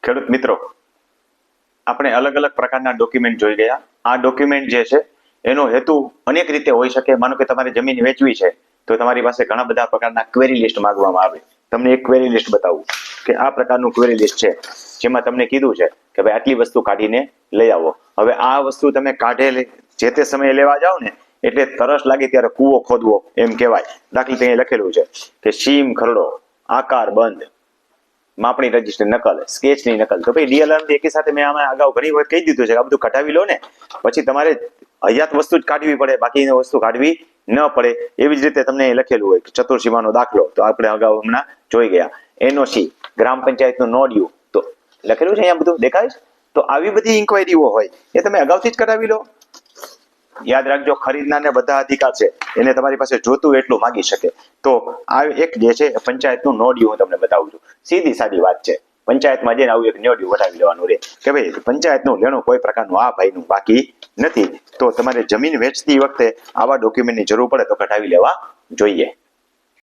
ખેડૂત મિત્રો, આપણે અલગ અલગ પ્રકારના ડોક્યુમેન્ટ જોઈ ગયા. આ ડોક્યુમેન્ટ જે છે એનો હેતુ અનેક રીતે હોઈ શકે. માનો કે તમારે જમીન વેચવી છે તો તમારી પાસે ઘણા બધા પ્રકારના ક્વેરી લિસ્ટ માંગવામાં આવે. તમને એક ક્વેરી લિસ્ટ બતાવું કે આ પ્રકારનું ક્વેરી લિસ્ટ છે, જેમાં તમને કીધું છે કે ભાઈ આટલી વસ્તુ કાઢીને લઈ આવો. હવે આ વસ્તુ તમે કાઢેલી જે તે સમયે લેવા જાઓ ને એટલે તરસ લાગે ત્યારે કૂવો ખોદવો એમ કહેવાય. દાખલા તરીકે લખેલું છે કે સીમ ખરડો, આકાર બંધ, માપણી રજીસ્ટર નકલ, સ્કેચની નકલ. તો ભાઈ ડીએલઆર એકી સાથે મેં આમાં અગાઉ ઘણી વખત કહી દીધું છે કે આ બધું કઢાવી લો ને, પછી તમારે હયાત વસ્તુ જ કાઢવી પડે, બાકીની વસ્તુ કાઢવી ન પડે. એવી જ રીતે તમને લખેલું હોય કે ચતુર્સીમાનો દાખલો, તો આપણે અગાઉ હમણાં જોઈ ગયા. એનઓસી, ગ્રામ પંચાયતનું નોડ્યુ, તો લખેલું છે અહીંયા બધું દેખાય છે. તો આવી બધી ઇન્ક્વાયરીઓ હોય એ તમે અગાઉથી જ કઢાવી લો. યાદ રાખજો, ખરીદનારને બધા અધિકાર છે, એને તમારી પાસે જોતું એટલું માંગી શકે. તો આ એક જે છે પંચાયતનું નોડ્યુ હું તમને બતાવું છું. સીધી સાદી વાત છે, પંચાયતમાં જઈને આવું એક નોડ્યુ વટાવી લેવાનું રહે કે ભાઈ પંચાયતનું લેણું કોઈ પ્રકારનું આ ભાઈનું બાકી નથી. તો તમારે જમીન વેચતી વખતે આવા ડોક્યુમેન્ટની જરૂર પડે તો કઢાવી લેવા જોઈએ.